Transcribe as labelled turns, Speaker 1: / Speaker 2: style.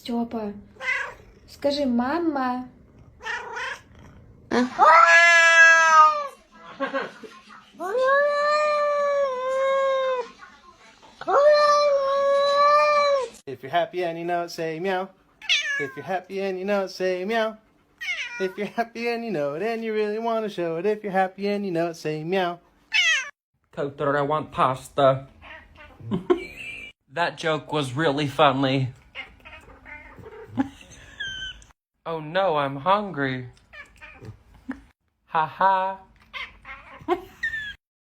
Speaker 1: Стьопа, скажи мама.
Speaker 2: If you're happy and you know it, say meow. If you're happy and you know it, say meow. If you're happy and you know it and you really want to show it, if you're happy and you know it, say meow.
Speaker 3: Totoro, I want pasta. That joke was really funny. Oh no, I'm hungry. Ha ha.